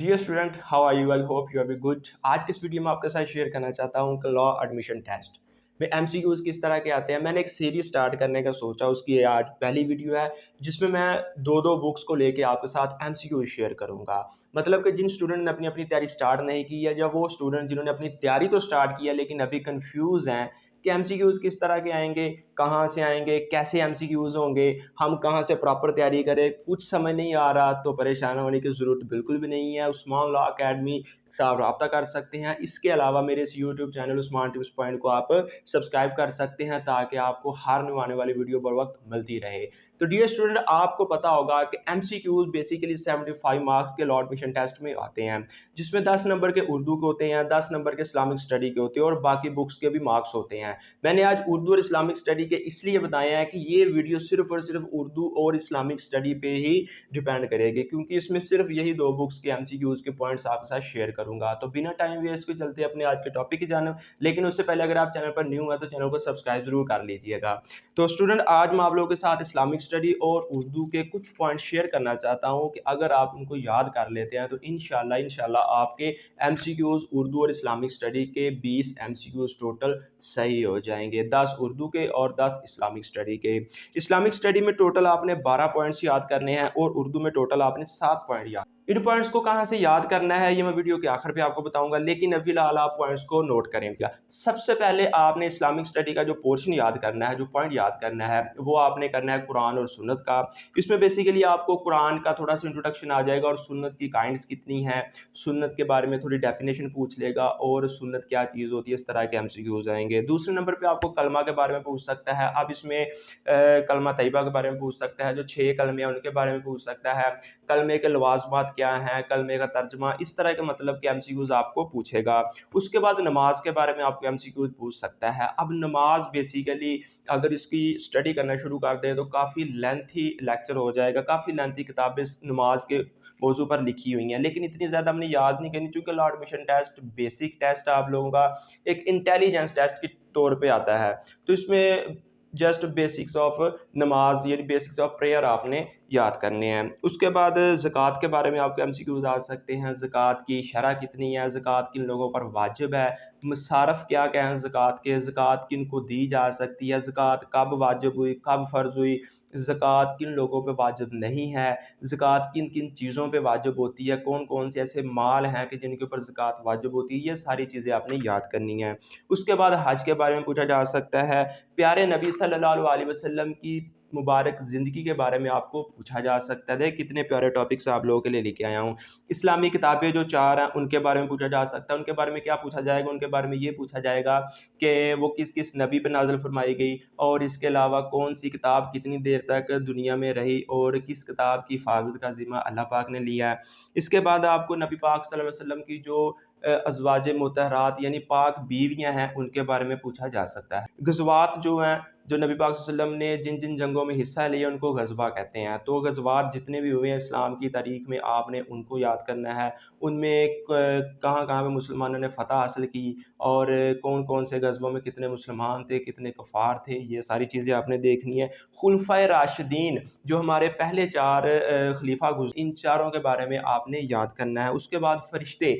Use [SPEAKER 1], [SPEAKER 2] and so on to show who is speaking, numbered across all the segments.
[SPEAKER 1] Dear student, how are you? I hope you are be good. आज के इस video में आपके साथ शेयर करना चाहता हूँ कि लॉ एडमिशन टेस्ट में एमसीक्यूज किस तरह के आते हैं। मैंने एक सीरीज स्टार्ट करने का सोचा, उसकी ये आज पहली वीडियो है जिसमें मैं दो दो बुक्स को लेके आपके साथ एमसीक्यूज शेयर करूंगा। मतलब कि जिन स्टूडेंट ने अपनी अपनी तैयारी स्टार्ट नहीं की है, या वो स्टूडेंट जिन्होंने अपनी तैयारी तो स्टार्ट की है लेकिन अभी कंफ्यूज हैं कि एमसीक्यूज किस तरह के आएंगे, कहाँ से आएंगे, कैसे एमसीक्यूज होंगे, हम कहाँ से प्रॉपर तैयारी करें, कुछ समझ नहीं आ रहा, तो परेशान होने की ज़रूरत बिल्कुल भी नहीं है। उस्मान लॉ अकेडमी से आप रब्ता कर सकते हैं। इसके अलावा मेरे इस YouTube channel Usman tips point को आप सब्सक्राइब कर सकते हैं ताकि आपको हर न्यू आने वाली वीडियो बर वक्त मिलती रहे। तो डियर स्टूडेंट, आपको पता होगा कि एमसीक्यूज बेसिकली 75 मार्क्स के लॉ एडमिशन टेस्ट में आते हैं, जिसमें 10 नंबर के उर्दू के होते हैं, 10 नंबर के इस्लामिक स्टडी के होते हैं और बाकी बुक्स के भी मार्क्स होते हैं। मैंने आज उर्दू और इस्लामिक स्टडी के इसलिए बताया है कि ये वीडियो सिर्फ और सिर्फ उर्दू और इस्लामिक स्टडी पे ही डिपेंड करेगी, क्योंकि इसमें सिर्फ यही दो बुक्स के एमसीक्यूज के पॉइंट्स आपके साथ शेयर करूंगा। तो बिना टाइम वेस्ट के चलते अपने आज के टॉपिक की जानब, लेकिन उससे पहले अगर आप चैनल पर न्यू है तो चैनल को सब्सक्राइब जरूर कर लीजिएगा। तो स्टूडेंट, आज मैं आप लोगों के साथ इस्लामिक स्टडी और उर्दू के कुछ पॉइंट शेयर करना चाहता हूँ कि अगर आप उनको याद कर लेते हैं तो इंशाल्लाह आपके एमसीक्यूज उर्दू और इस्लामिक स्टडी के 20 एमसीक्यूज टोटल सही हो जाएंगे, 10 उर्दू के और 10 इस्लामिक स्टडी के। इस्लामिक स्टडी में टोटल आपने 12 पॉइंट्स याद करने हैं और उर्दू में टोटल आपने 7 पॉइंट याद। इन पॉइंट्स को कहां से याद करना है ये मैं वीडियो के आखिर पे आपको बताऊंगा, लेकिन अभी फिलहाल आप पॉइंट्स को नोट करें। सबसे पहले आपने इस्लामिक स्टडी का जो पोर्शन याद करना है, जो पॉइंट याद करना है, वो आपने करना है कुरान और सुन्नत का। इसमें बेसिकली आपको कुरान का थोड़ा सा इंट्रोडक्शन आ जाएगा और सुन्नत की काइंड्स कितनी हैं, सुन्नत के बारे में थोड़ी डेफिनेशन पूछ लेगा और सुन्नत क्या चीज़ होती है, इस तरह के एमसीक्यूज आएंगे। दूसरे नंबर पे आपको कलमा के बारे में पूछ सकता है। अब इसमें कलमा तैयबा के बारे में पूछ सकता है, जो 6 कलमे हैं उनके बारे में पूछ सकता है, कलमे के लवाजमात क्या हैं, कलमे का तर्जमा, इस तरह के मतलब के एमसीक्यूज आपको पूछेगा। उसके बाद नमाज के बारे में आपको एमसीक्यूज पूछ सकता है। अब नमाज बेसिकली अगर इसकी स्टडी करना शुरू कर दें तो काफ़ी लेंथी लेक्चर हो जाएगा, काफ़ी लेंथी किताबें नमाज के मौजू पर लिखी हुई हैं, लेकिन इतनी ज़्यादा हमने याद नहीं करनी क्योंकि law admission test basic test आप लोगों का एक इंटेलिजेंस टेस्ट के तौर पे आता है। तो इसमें जस्ट बेसिक्स ऑफ नमाज यानी बेसिक्स ऑफ प्रेयर आपने याद करने हैं। उसके बाद ज़कात के बारे में आपके एमसीक्यूज आ सकते हैं। ज़कात की शरह कितनी है, ज़कात किन लोगों पर वाजिब है, मसारफ क्या क्या हैं ज़कात के, ज़कात किन को दी जा सकती है, ज़कात कब वाजिब हुई, कब फ़र्ज़ हुई, ज़कात किन लोगों पे वाजिब नहीं है, ज़कात किन किन चीज़ों पे वाजिब होती है, कौन कौन से ऐसे माल हैं कि जिनके ऊपर ज़कात वाजिब होती है, ये सारी चीज़ें आपने याद करनी है। उसके बाद हज के बारे में पूछा जा सकता है। प्यारे नबी सल्लल्लाहु अलैहि वसल्लम की मुबारक ज़िंदगी के बारे में आपको पूछा जा सकता है। कितने प्यारे टॉपिक्स आप लोगों के लिए लेके आया हूँ। इस्लामी किताबें जो 4 हैं उनके बारे में पूछा जा सकता है। उनके बारे में क्या पूछा जाएगा, उनके बारे में ये पूछा जाएगा कि वो किस किस नबी पर नाज़िल फरमाई गई, और इसके अलावा कौन सी किताब कितनी देर तक दुनिया में रही और किस किताब की हिफाजत का ज़िम्मा अल्लाह पाक ने लिया है। इसके बाद आपको नबी पाक सल्लल्लाहु अलैहि वसल्लम की जो अज़वाज मुतहरात यानी पाक बीवियाँ हैं उनके बारे में पूछा जा सकता है। गज़वात जो हैं, जो नबी पाक सल्लल्लाहु अलैहि वसल्लम ने जिन जिन जंगों में हिस्सा लिया उनको गज़वा कहते हैं। तो गज़वात जितने भी हुए हैं इस्लाम की तारीख में आपने उनको याद करना है। उनमें कहाँ कहाँ पे मुसलमानों ने फ़तह हासिल की और कौन कौन से गज़वों में कितने मुसलमान थे, कितने कफ़ार थे, ये सारी चीज़ें आपने देखनी है। खुलफ़ाए राशिदीन जो हमारे पहले 4 खलीफा गुज़रे, इन चारों के बारे में आपने याद करना है। उसके बाद फ़रिश्ते,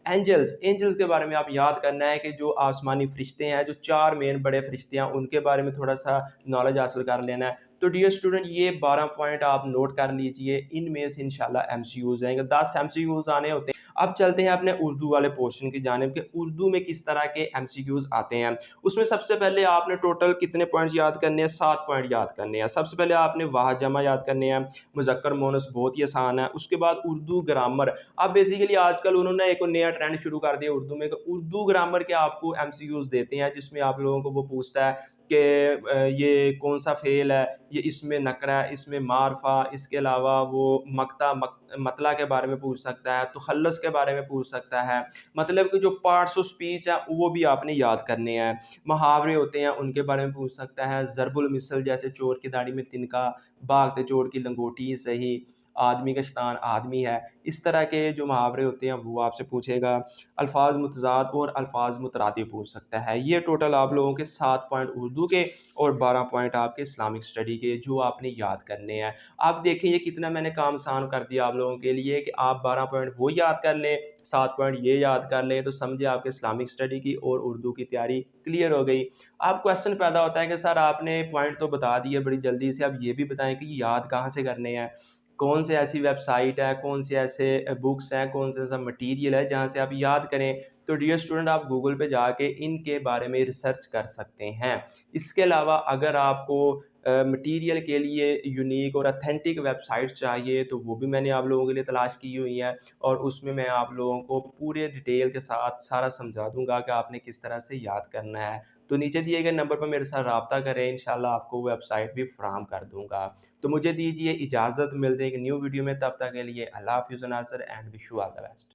[SPEAKER 1] एंजल्स के बारे में आप याद करना है कि जो आसमानी फ़रिश्ते हैं, जो 4 मेन बड़े फ़रिश्ते हैं, उनके बारे में थोड़ा-सा नॉलेज हासिल कर लेना है। तो डियर स्टूडेंट, ये 12 पॉइंट आप नोट कर लीजिए, इनमें से इंशाल्लाह एमसीक्यूज़ आएँगे, 10 एमसीक्यूज़ आने होते हैं। अब चलते हैं अपने उर्दू वाले पोर्शन की जानिब कि उर्दू में किस तरह के एमसीक्यूज़ आते हैं। उसमें सबसे पहले आपने टोटल कितने पॉइंट्स याद करने हैं, 7 पॉइंट याद करने हैं। सबसे पहले आपने वाह जमा याद करने हैं, मुज़क्कर मोनस बहुत ही आसान है। उसके बाद उर्दू ग्रामर। अब बेसिकली आजकल उन्होंने एक नया ट्रेंड शुरू कर दिया उर्दू में कि उर्दू ग्रामर के आपको एमसीक्यूज़ देते हैं, जिसमें आप लोगों को वो पूछता है कि ये कौन सा फ़ेल है, ये इसमें नकरा है, इसमें मारफा, इसके अलावा वो मतला के बारे में पूछ सकता है, तुखल्लस के बारे में पूछ सकता है। मतलब कि जो पार्ट्स ऑफ स्पीच है वो भी आपने याद करने हैं। मुहावरे होते हैं उनके बारे में पूछ सकता है। ज़रबुल मिसल जैसे चोर की दाढ़ी में तिनका, भागते चोर की लंगोटी सही, आदमी का शैतान आदमी है, इस तरह के जो मुहावरे होते हैं वो आपसे पूछेगा। अल्फाज मुतज़ाद और अल्फाज मुतरादिफ पूछ सकता है। ये टोटल आप लोगों के 7 पॉइंट उर्दू के और 12 पॉइंट आपके इस्लामिक स्टडी के जो आपने याद करने हैं। आप देखें ये कितना मैंने काम आसान कर दिया आप लोगों के लिए कि आप 12 पॉइंट वो याद कर लें, 7 पॉइंट ये याद कर लें, तो समझे आपके इस्लामिक स्टडी की और उर्दू की तैयारी क्लियर हो गई। अब क्वेश्चन पैदा होता है कि सर आपने पॉइंट तो बता दिए बड़ी जल्दी से, अब ये भी बताएं कि याद कहाँ से करने हैं, कौन से ऐसी वेबसाइट है, कौन से ऐसे बुक्स हैं, कौन से ऐसा मटेरियल है जहाँ से आप याद करें। तो डियर स्टूडेंट आप गूगल पे जाके इनके बारे में रिसर्च कर सकते हैं। इसके अलावा अगर आपको मटेरियल के लिए यूनिक और अथेंटिक वेबसाइट्स चाहिए तो वो भी मैंने आप लोगों के लिए तलाश की हुई है, और उसमें मैं आप लोगों को पूरे डिटेल के साथ सारा समझा दूंगा कि आपने किस तरह से याद करना है। तो नीचे दिए गए नंबर पर मेरे साथ रब्ता करें, इंशाल्लाह आपको वेबसाइट भी फराहम कर दूंगा। तो मुझे दीजिए इजाज़त, मिलते हैं एक न्यू वीडियो में, तब तक के लिए अल्लाह हाफ़िज़ Nasir and wish you all the best.